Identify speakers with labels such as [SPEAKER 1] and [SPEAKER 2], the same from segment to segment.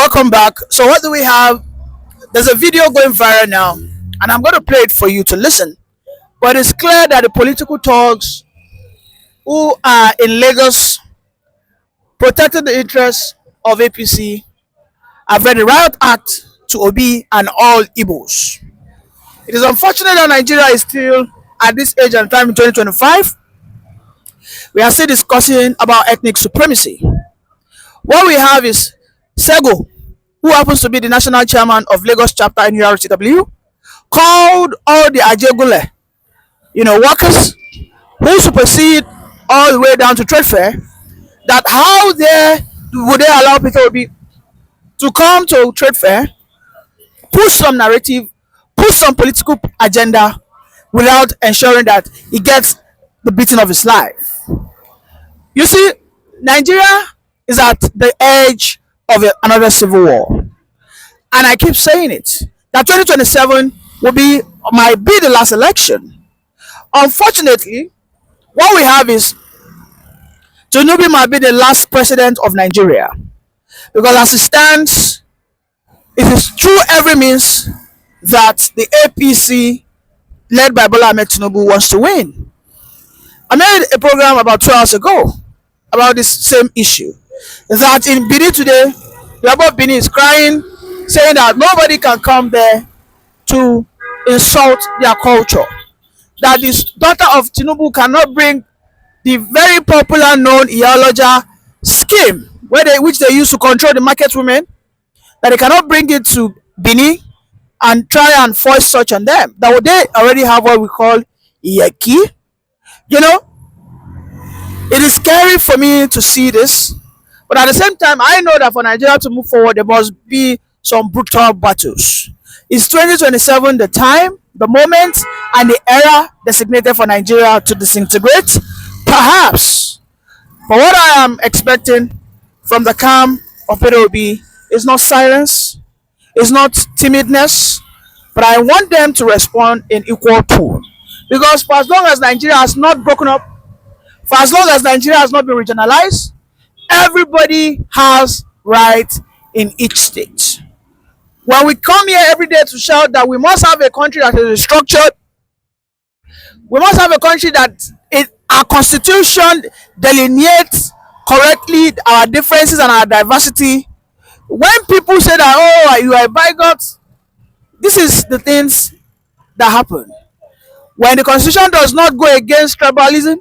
[SPEAKER 1] Welcome back. So, what do we have? There's a video going viral now, and I'm going to play it for you to listen. But it's clear that the political thugs who are in Lagos protecting the interests of APC have read the riot act to Obi and all Igbos. It is unfortunate that Nigeria is still at this age and time in 2025. We are still discussing about ethnic supremacy. What we have is Sego, who happens to be the national chairman of Lagos chapter in URTW, called all the Ajegule, workers who supersede all the way down to trade fair, that how they would they allow Peter Obi to come to trade fair, push some narrative, push some political agenda without ensuring that he gets the beating of his life. You see, Nigeria is at the edge of another civil war. And I keep saying it, that 2027 might be the last election. Unfortunately, what we have is Tinubu might be the last president of Nigeria. Because as it stands, it is through every means that the APC led by Bola Ahmed Tinubu wants to win. I made a program about 2 hours ago about this same issue. That in Benin today, the Abba Benin is crying, saying that nobody can come there to insult their culture. That this daughter of Tinubu cannot bring the very popular known Iyaloja scheme, which they use to control the market women, that they cannot bring it to Benin and try and force such on them. That they already have what we call Iyeki. It is scary for me to see this, but at the same time, I know that for Nigeria to move forward, there must be some brutal battles. Is 2027 the time, the moment, and the era designated for Nigeria to disintegrate? Perhaps. But what I am expecting from the camp of Peter Obi is not silence, is not timidness, but I want them to respond in equal tone. Because for as long as Nigeria has not broken up, for as long as Nigeria has not been regionalized, everybody has rights in each state. When we come here every day to shout that we must have a country that is structured, we must have a country that our constitution delineates correctly our differences and our diversity. When people say that, oh, you are bigots, this is the things that happen. When the constitution does not go against tribalism,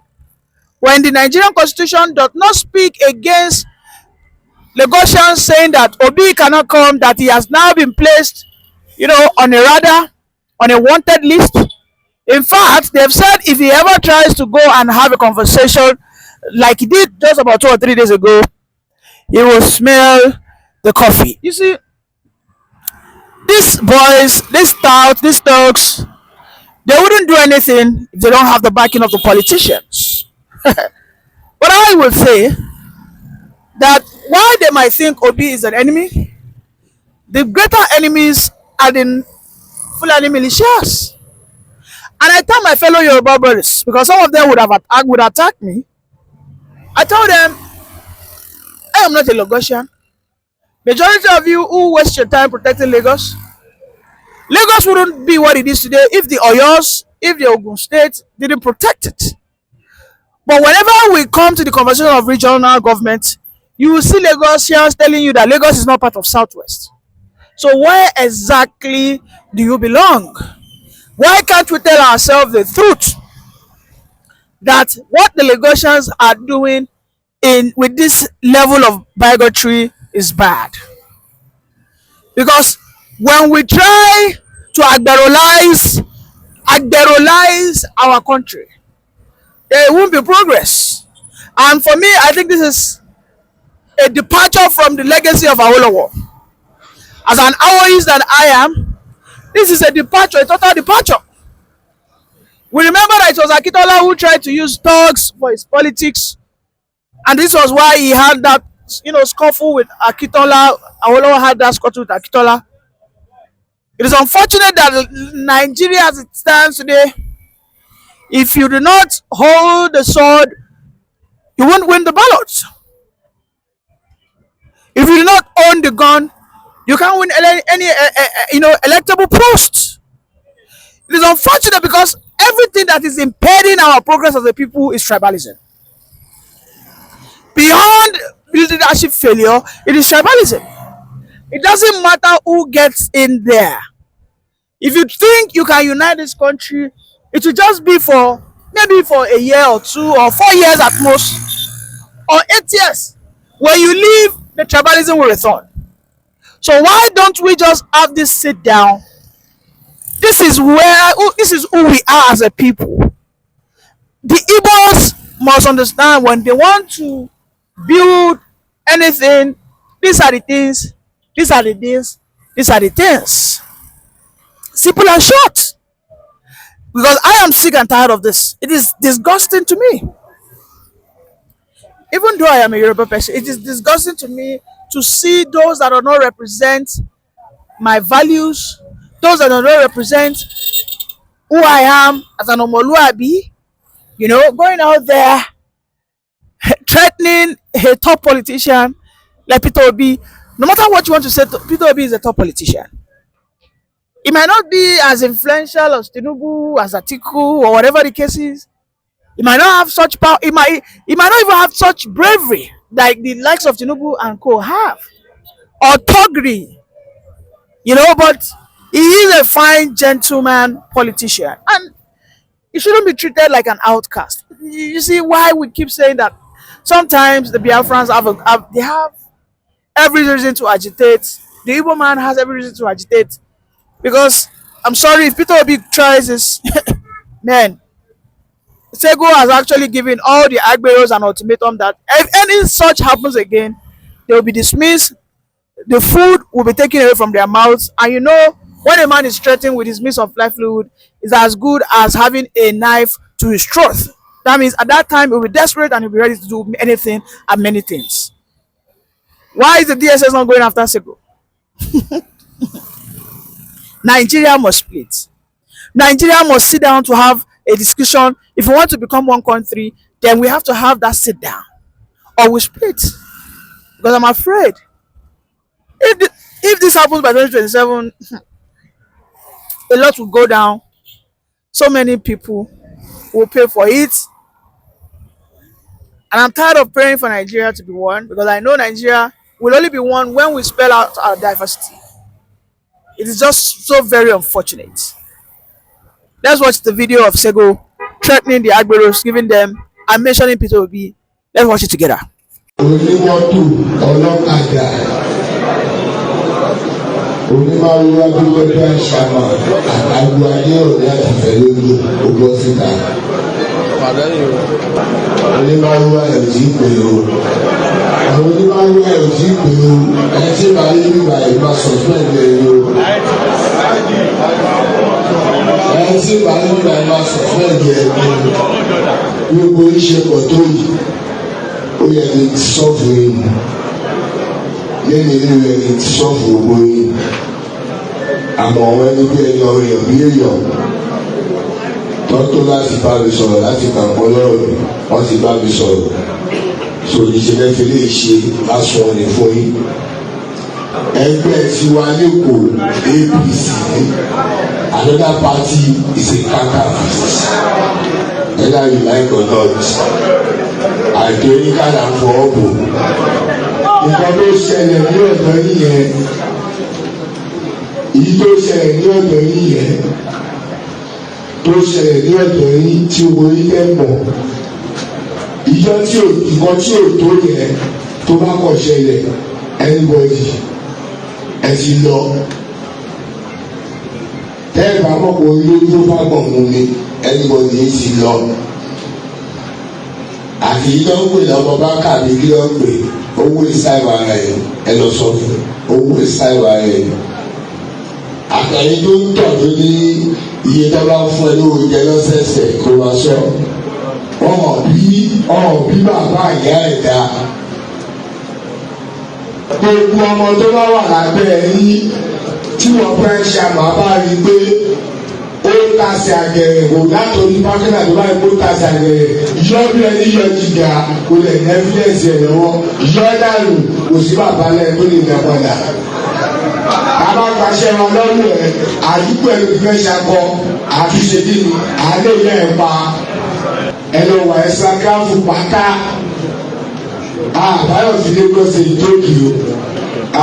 [SPEAKER 1] when the Nigerian constitution does not speak against Lagosians saying that Obi cannot come, that he has now been placed, on a radar, on a wanted list. In fact, they've said if he ever tries to go and have a conversation like he did just about 2 or 3 days ago, he will smell the coffee. You see, these boys, these touts, these thugs, they wouldn't do anything if they don't have the backing of the politicians. But I will say that while they might think Obi is an enemy, the greater enemies are the Fulani militias. And I tell my fellow Yoruba brothers, because some of them would attack me, I tell them, I am not a Lagosian. Majority of you who waste your time protecting Lagos, Lagos wouldn't be what it is today if the Oyos, if the Ogun State didn't protect it. But whenever we come to the conversation of regional government, you will see Lagosians telling you that Lagos is not part of Southwest. So where exactly do you belong? Why can't we tell ourselves the truth that what the Lagosians are doing with this level of bigotry is bad? Because when we try to agberolize our country, there won't be progress. And for me, I think this is a departure from the legacy of Awolowo. As an Awoist that I am, this is a departure, a total departure. We remember that it was Akitola who tried to use thugs for his politics, and this was why he had that, scuffle with Akitola. Awolowo had that scuffle with Akitola. It is unfortunate that Nigeria, as it stands today, if you do not hold the sword, you won't win the ballots. If you do not own the gun, You can't win any electable post. It is unfortunate because everything that is impeding our progress as a people is tribalism. Beyond leadership failure, it is tribalism. It doesn't matter who gets in there. If you think you can unite this country, it will just be for maybe for a year or 2 or 4 years at most, or 8 years. When you leave, the tribalism will return. So why don't we just have this sit down? This is who we are as a people. The Igbos must understand when they want to build anything, these are the things, these are the things, these are the things. Simple and short. Because I am sick and tired of this. It is disgusting to me. Even though I am a Yoruba person, it is disgusting to me to see those that do not represent my values, those that do not represent who I am as an Omoluabi, going out there threatening a top politician like Peter Obi. No matter what you want to say, Peter Obi is a top politician. It might not be as influential as Tinubu, as Atiku, or whatever the case is. He might not have such power. He might not even have such bravery like the likes of Tinubu and co have, or thuggery, But he is a fine gentleman politician, and he shouldn't be treated like an outcast. You see why we keep saying that? Sometimes the Biafrans have every reason to agitate. The Igbo man has every reason to agitate, because I'm sorry, if Peter Obi tries this, man, Sego has actually given all the Agberos an ultimatum that if any such happens again, they will be dismissed, the food will be taken away from their mouths, and when a man is threatened with his means of livelihood, it's as good as having a knife to his throat. That means at that time he'll be desperate and he'll be ready to do anything and many things. Why is the DSS not going after Sego? Nigeria must split. Nigeria must sit down to have a discussion. If we want to become one country, then we have to have that sit down, or we split. Because I'm afraid if this happens by 2027, a lot will go down. So many people will pay for it. And I'm tired of praying for Nigeria to be one, because I know Nigeria will only be one when we spell out our diversity. It is just so very unfortunate. Let's watch the video of Sego threatening the Agberos, giving them and mentioning Peter Obi. Let's watch it together.
[SPEAKER 2] Onímọ̀lúwà ẹ̀ ò tí ì pè o àwọn onímọ̀lúwà ẹ̀ ò tí ì pè o ẹ̀ tí ìbá yé nígbà yìí máa suspend ẹ̀ o ẹ̀ tí ìbá yé nígbà yìí máa suspend ẹ̀ o gbogbo iṣẹ́ pọ̀ tó yìí ó yẹ kí n ti sọ́ọ̀fù yìí lẹ́nu ilé rẹ̀ kí n ti sọ́ọ̀fù gbogbo yìí àmọ́ ọ̀wẹ́ ní bí ẹni ọ̀rọ̀ èèyàn bí èèyàn tọ́tọ́ láti bá mi sọ̀rọ̀ láti gbàgbọ́ lọ́rọ̀ wọ́n ti bá mi sọ̀rọ̀ so ìṣẹ̀lẹ̀ fi lè ṣe lásán ní fún yín. Ẹgbẹ́ tiwa lẹ́kọ̀ọ́ APC another party is a counterfeit whether you like or not àjọ oníkàlà ń fọ ọ́ bò. Nǹkan tó ṣẹlẹ̀ ní ọ̀dọ́ nìyẹn èyí tó ṣẹlẹ̀ ní ọ̀dọ́ nìyẹn tó ṣẹlẹ̀ ní ọ̀dọ̀ yín tí owó yín lẹ́ mọ̀ ìjọ tí ò tó yẹ tó bá kọ̀ ṣẹlẹ̀ anybody ẹ ti lọ tẹ́ẹ̀bà mọ̀pọ̀ ilé tó bá gbọ̀n mú mi anybody yín ti lọ àti yìí lọ́n pè lọ́mọ bá kàbí kí lọ́n pè owó ìsáìwà rẹ̀ ẹ lọ sọ fún owó ìsáìwà rẹ̀ àtẹ̀yìn tó ń tọ̀ tó ní iye tó bá fún ẹ lówó jẹ lọ́sẹ̀ẹ̀sẹ̀ kó wá sọ ọ̀hún bí bàbá ìyá ẹ̀ dá gbogbo ọmọ tó bá wà lábẹ́ yín tí wọ́n fẹ́ ṣe àmọ́ bá rí i pé ó tàṣì àgẹ̀rẹ̀ kò látòrí pákínà tó bá rí pé ó tàṣì àgẹ̀rẹ̀ yọ bí ẹni yọ jìgà kò lè ní ẹ́fídẹ́ǹsì ẹ̀ lọ́wọ́ yọ dànù kò sí bàbá lẹ́yìn tó lè dá padà. àbágbàṣẹ wọn lọ́rùn ẹ̀ àdúgbò ẹ̀ ló ti fẹ́ ṣakọ àtúnṣe kí ni alẹ́ ìyá ẹ̀ pa ẹ lọ wà ẹ sákáfù pátá àbáyọ̀ fi Lagos ṣe ìjókì o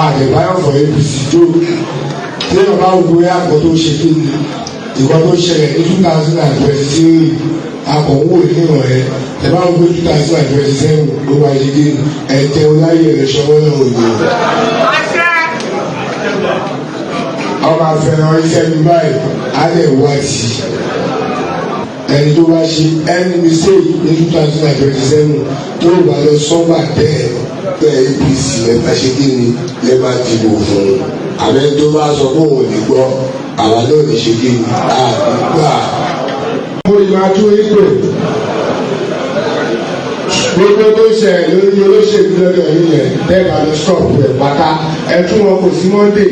[SPEAKER 2] àdèbáyọ̀ fọ APC jókì tí wọn bá wo bóyá àpò tó ṣe kí ni ìwọ tó ṣẹlẹ̀ ní 2023 akọ̀wé nínú ẹ̀ ẹ bá wo 2027 ló wá ṣe kí ẹ̀jẹ̀ ọláyé rẹ̀ ṣọwọ́ náà ò yẹ. ọba fẹ́ràn iṣẹ́ mi báyìí á lè wá sí ẹni tó bá ṣe ẹni mistake ní 2027 tó bá lọ sọ́gbà tẹ́ ẹ APC lẹ́ta ṣe kí ni lẹ́ bá dìbò fún un àbẹ́ tó bá sọ fún òun ní gbọ́ àwa náà ní ṣe kí ni àgbà. mo ìmọ̀ àtúwò ìpè gbogbo tó ṣe lórí olóṣèlú lọ́dọ̀ yìí yẹn tẹ́ẹ̀bà lọ stop rẹ̀ pátá ẹ̀tún wọn kò sí Monday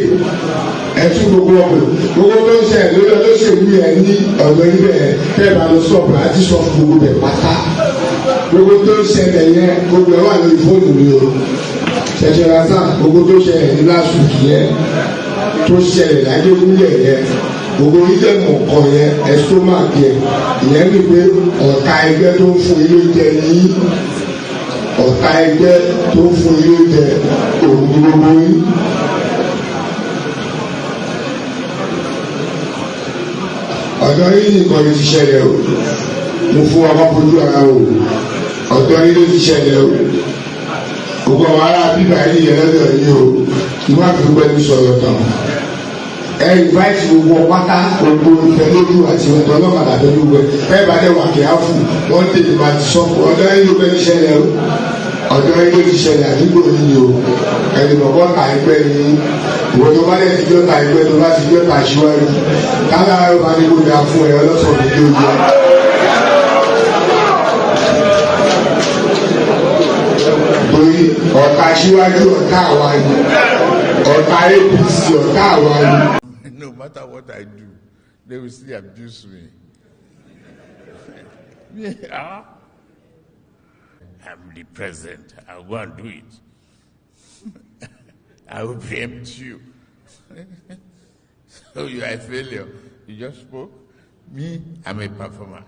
[SPEAKER 2] ẹ̀tún gbogbo ọkọ̀ gbogbo tó ń ṣe lórí olóṣèlú yẹn ní ọ̀dọ̀ níbẹ̀ tẹ́ẹ̀bà lọ stop rẹ̀ àti sọ fún gbogbo rẹ̀ pátá gbogbo tó ń ṣẹlẹ̀ yẹn gbogbo ẹ̀ wà lórí fóònù mi o ṣẹ̀ṣẹ̀ rasa gbogbo tó ṣẹlẹ̀ ní last week yẹn tó ṣẹlẹ̀ lájẹ́ wúlẹ̀ yẹn gbogbo ilé mọ̀kàn yẹn estomach yẹn ìyẹn ní pé ọ̀tá ẹgbẹ́ tó ń fún ilé jẹ ní ọ̀tá ẹgbẹ́ tó ń fún ilé jẹ òun gbogbo yín. ọ̀dọ́ yìí nìkan ló ti ṣẹlẹ̀ o mo fún ọkọ̀ fojú ara o ọ̀dọ́ yìí ló ti ṣẹlẹ̀ o gbogbo àwọn ará bíbá yìí yẹn lọ́dọ̀ yìí o ìwọ́n àti gbogbo ẹni sọ̀rọ̀ tán ẹ invite gbogbo pátá gbogbo ìfẹ́lódù àti ọ̀dọ́ ọlọ́kadà tó gbogbo ẹ bá dẹ̀ wà kí á fún wọ́n tètè máa ti sọ ọ̀dọ́ yìí ló fẹ́ ṣẹlẹ̀ o ọ̀dọ́ yìí ló ti ṣẹlẹ̀ àdúgbò yìí o ẹni bọ̀bọ̀ ta ẹgbẹ́ ni ìwọ tó bá dẹ̀ ti jọ́ ta ẹgbẹ́ tó bá ti jọ́ ta síwájú kára ẹ bá ní kó dáa fún ẹ ọlọ́sọ̀rọ̀ tó jẹ́. torí ọ̀tá síwájú ọ̀tá àwa ni ọ̀tá APC ọ̀tá àwa ni.
[SPEAKER 3] No matter what I do, they will still abuse me. Yeah. I'm the president. I'll go and do it. I will preempt you. So you are a failure. You just spoke. Me, I'm a performer.